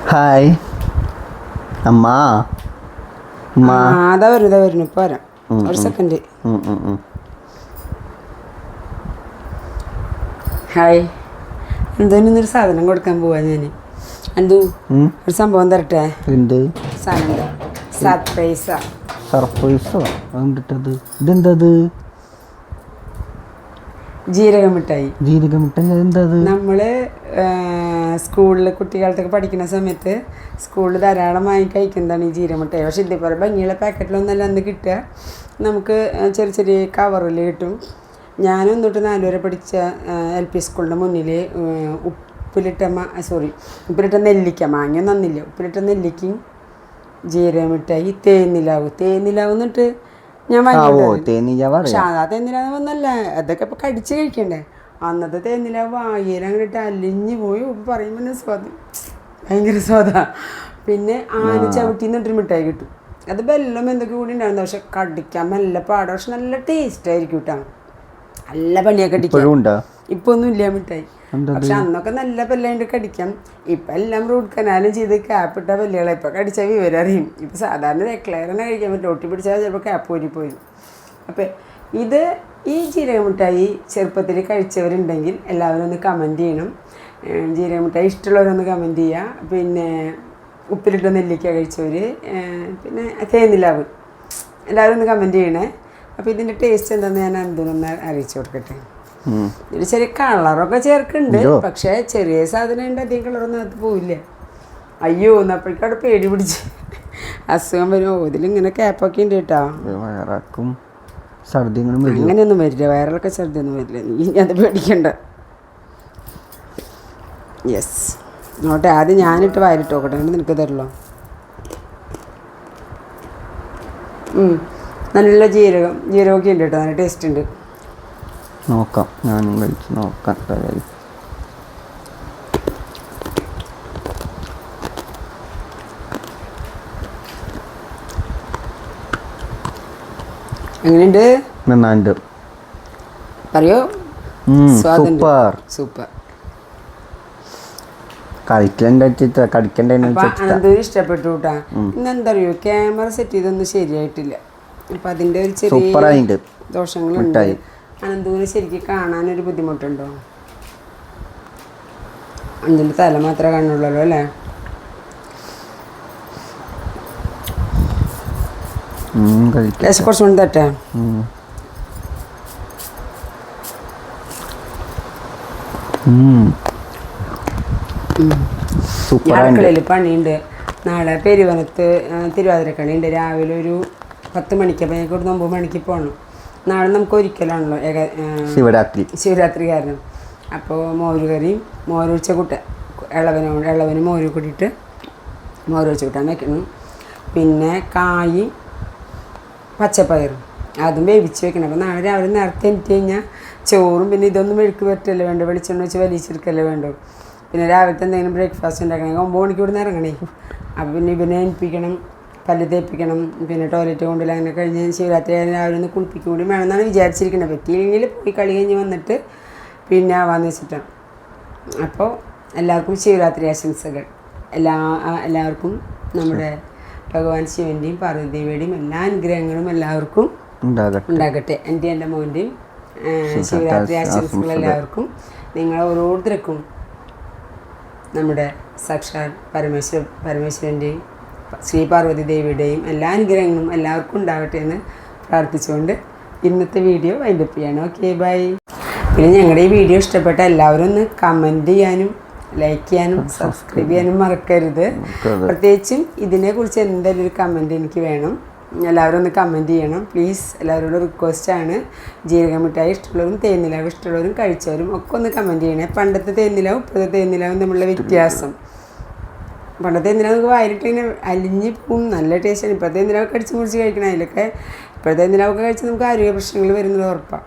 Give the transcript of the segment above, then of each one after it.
Hi അമ്മ അമ്മ അതാ വരുന്നു ഇപ്പൊ വരാം ഒരു സെക്കൻഡ്. ഹായ് എന്തോന്നൊരു സാധനം കൊടുക്കാൻ പോവാ ഞാൻ. എന്തോ ഒരു സംഭവം തരട്ടെ. എന്ത് സാധനം സർപ്രൈസാ. സർപ്രൈസോ? കണ്ടിട്ടത് ഇതെന്തത്? ജീരക മിഠായി. ജീരക മിഠായി അതെന്തത്? നമ്മള് സ്കൂളിൽ കുട്ടികാലത്തൊക്കെ പഠിക്കുന്ന സമയത്ത് സ്കൂളിൽ ധാരാളമായി കഴിക്കുന്നതാണ് ഈ ജീരക മിഠായി. പക്ഷെ ഇതേപോലെ ഭംഗിയുള്ള പാക്കറ്റിലൊന്നല്ല അന്ന് കിട്ടുക. നമുക്ക് ചെറിയ ചെറിയ കവറിൽ കിട്ടും. ഞാനും തൊട്ട് 4 വരെ പഠിച്ച LP സ്കൂളിൻ്റെ മുന്നിൽ ഉപ്പിലിട്ട നെല്ലിക്ക, മാങ്ങ നന്നില്ല, ഉപ്പിലിട്ട നെല്ലിക്കയും ജീരക മിഠായി തേനിലാവ് എന്നിട്ട് ഞാൻ പക്ഷെ അതാ തേനിലാവ് വന്നല്ല, അതൊക്കെ ഇപ്പം കടിച്ച് കഴിക്കണ്ടേ. അന്നത്തെ തേനിലാവ് വായിലങ്ങോട്ട് അലിഞ്ഞു പോയി. ഉപ്പ് പറയുമ്പോൾ സ്വാദ് ഭയങ്കര സ്വാദാ. പിന്നെ ആന ചവിട്ടി എന്നിട്ടൊരു മിഠായി കിട്ടും. അത് വെല്ലം എന്തൊക്കെ കൂടി ഉണ്ടായിരുന്നു. പക്ഷെ കടിക്കാൻ നല്ല പാടാ. പക്ഷെ നല്ല ടേസ്റ്റ് ആയിരിക്കും കേട്ടോ. നല്ല പണിയൊക്കെ കടിക്കാം. ഇപ്പൊ ഒന്നും ഇല്ല മിഠായി. പക്ഷെ അന്നൊക്കെ നല്ല പല്ലായിട്ട് കടിക്കാം. ഇപ്പം എല്ലാം റൂട്ട് കനാലും ചെയ്ത് ക്യാപ്പിട്ട പല്ലുകളെ ഇപ്പം കടിച്ചാൽ വിവരം അറിയും. ഇപ്പം സാധാരണ എക്ലെയറിനെ കഴിക്കാൻ പറ്റും. ഒട്ടി പിടിച്ചാൽ ചിലപ്പോൾ ക്യാപ്പ് ഊരിപ്പോയി. അപ്പം ഈ ജീരക മിഠായി ചെറുപ്പത്തിൽ കഴിച്ചവരുണ്ടെങ്കിൽ എല്ലാവരും ഒന്ന് കമൻറ്റ് ചെയ്യണം. ജീരക മിഠായി ഇഷ്ടമുള്ളവരൊന്ന് കമൻറ്റ് ചെയ്യുക. പിന്നെ ഉപ്പിലിട്ട നെല്ലിക്ക കഴിച്ചവർ, പിന്നെ തേനിലാവ്, എല്ലാവരും ഒന്ന് കമൻറ്റ് ചെയ്യണേ. അപ്പോൾ ഇതിൻ്റെ ടേസ്റ്റ് എന്താണെന്ന് ഞാൻ എന്തൊന്ന് അറിയിച്ചു കൊടുക്കട്ടെ. ഒരു ചെറിയ കളറൊക്കെ ചേർക്കുന്നുണ്ട്. പക്ഷേ ചെറിയ സാധനം ഉണ്ട്, അധികം കളറൊന്നും അത് പോവില്ല. അയ്യോ എന്നപ്പോഴേക്കും അവിടെ പേടി പിടിച്ച് അസുഖം വരുമോ. ഇതിലിങ്ങനെ ക്യാപ്പൊക്കെ ഉണ്ട് കേട്ടോ. അങ്ങനെയൊന്നും വരില്ല, വയറിളൊക്കെ ഛർദി ഒന്നും വരില്ല. നീ അത് പേടിക്കണ്ട. യെസ് നോട്ടെ, ആദ്യം ഞാനിട്ട് വയലിട്ട് നോക്കട്ടെ, അങ്ങനെ നിനക്ക് തരുള്ളൂ. നല്ല ജീരകമൊക്കെ ഉണ്ട് കേട്ടോ, നല്ല ടേസ്റ്റ് ഉണ്ട്. നോക്കാം, ഞാനും കഴിച്ച് നോക്കാം. എങ്ങനെയുണ്ട്? നന്നായിട്ട് പറയോ. Super super. കടിക്കണ്ടേന്ന് ഇഷ്ടപ്പെട്ടു കേട്ടാ. ഇന്നെന്താ അറിയോ, ക്യാമറ സെറ്റ് ചെയ്തൊന്നും ശരിയായിട്ടില്ല. അപ്പം അതിൻ്റെ ഒരു ചെറിയ ദോഷങ്ങളുണ്ട്. അനന്തൂന് ശരിക്കും കാണാനൊരു ബുദ്ധിമുട്ടുണ്ടോ? അതിൻ്റെ തല മാത്രമേ കാണുള്ളൂ അല്ലേ? കുറച്ചുകൊണ്ട് തട്ടെ. അടുക്കളയിൽ പണിയുണ്ട്. നാളെ പെരുവനത്ത് തിരുവാതിരക്കളിയുണ്ട്. രാവിലെ ഒരു 10 മണിക്ക്. അപ്പം ഞങ്ങൾക്ക് ഒരു 9 മണിക്ക് പോകണം. നാളെ നമുക്ക് ഒരിക്കലാണല്ലോ ശിവരാത്രി കാരണം. അപ്പോൾ മോരുകറിയും മോരൊഴിച്ച ഇളവന് മോര് കൂട്ടിയിട്ട് മോരൊഴിച്ച കൂട്ടാൻ വെക്കണം. പിന്നെ കായും പച്ചപ്പയറും അതും വേവിച്ച് വെക്കണം. അപ്പോൾ നാളെ രാവിലെ നേരത്തെ എനിക്ക് കഴിഞ്ഞാൽ ചോറും പിന്നെ ഇതൊന്നും മെഴുക്ക് പറ്റല്ലേ വേണ്ടു, വെളിച്ചെണ്ണ വെച്ച് വലിച്ചെടുക്കല്ലേ വേണ്ടു. പിന്നെ രാവിലത്തെ എന്തെങ്കിലും ബ്രേക്ക്ഫാസ്റ്റ് ഉണ്ടാക്കണമെങ്കിൽ 9 മണിക്ക് ഇവിടെ നിന്ന് ഇറങ്ങണേ. അപ്പോൾ പിന്നെ ഇവനെ എണിപ്പിക്കണം, പല്ല് തേപ്പിക്കണം, പിന്നെ ടോയ്ലറ്റ് കൊണ്ടില്ല. അങ്ങനെ കഴിഞ്ഞ് ശിവരാത്രി രാവിലെ ഒന്ന് കുളിപ്പിക്കും കൂടി വേണമെന്നാണ് വിചാരിച്ചിരിക്കുന്നത്. പറ്റിയില്ലെങ്കിൽ പോയി കളി കഴിഞ്ഞ് വന്നിട്ട് പിന്നെ ആവാമെന്ന് വെച്ചിട്ടാണ്. അപ്പോൾ എല്ലാവർക്കും ശിവരാത്രി ആശംസകൾ. എല്ലാവർക്കും നമ്മുടെ ഭഗവാൻ ശിവൻ്റെയും പാർവതിദേവിയുടെയും എല്ലാ അനുഗ്രഹങ്ങളും എല്ലാവർക്കും ഉണ്ടാകട്ടെ. എൻ്റെ മോൻ്റെയും ശിവരാത്രി ആശംസകൾ എല്ലാവർക്കും. നിങ്ങൾ ഓരോരുത്തർക്കും നമ്മുടെ സാക്ഷാൽ പരമേശ്വരൻ്റെയും ശ്രീ പാർവതി ദേവിയുടെയും എല്ലാ അനുഗ്രഹങ്ങളും എല്ലാവർക്കും ഉണ്ടാകട്ടെ എന്ന് പ്രാർത്ഥിച്ചുകൊണ്ട് ഇന്നത്തെ വീഡിയോ വൈൻഡപ്പ് ചെയ്യാണ്. Okay, bye. പിന്നെ ഞങ്ങളുടെ ഈ വീഡിയോ ഇഷ്ടപ്പെട്ട എല്ലാവരും ഒന്ന് കമൻറ്റ് ചെയ്യാനും ലൈക്ക് ചെയ്യാനും സബ്സ്ക്രൈബ് ചെയ്യാനും മറക്കരുത്. പ്രത്യേകിച്ചും ഇതിനെക്കുറിച്ച് എന്തെങ്കിലും ഒരു കമൻറ്റ് എനിക്ക് വേണം. എല്ലാവരും ഒന്ന് കമൻറ്റ് ചെയ്യണം പ്ലീസ്. എല്ലാവരോടും റിക്വസ്റ്റാണ്. ജീരക മിഠായി ഇഷ്ടമുള്ളവരും തേനിലാവ് ഇഷ്ടമുള്ളവരും കഴിച്ചവരും ഒക്കെ ഒന്ന് കമൻറ്റ് ചെയ്യണേ. പണ്ടത്തെ തേനിലാവും ഇപ്പോഴത്തെ തേനിലാവും തമ്മിലുള്ള വ്യത്യാസം. പണ്ടത്തെ തേനിലാവ് നമുക്ക് വായിലിട്ട് ഇങ്ങനെ അലിഞ്ഞ് പോവും, നല്ല ടേസ്റ്റാണ്. ഇപ്പോഴത്തെ തേനിലാവ് കടിച്ച് മുറിച്ച് കഴിക്കണം. അതിലൊക്കെ ഇപ്പോഴത്തെ തേനിലാവൊക്കെ കഴിച്ച് നമുക്ക് ആരോഗ്യ പ്രശ്നങ്ങൾ വരുന്നത് ഉറപ്പാണ്.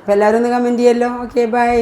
അപ്പോൾ എല്ലാവരും ഒന്ന് കമൻറ്റ് ചെയ്യല്ലോ. Okay, by.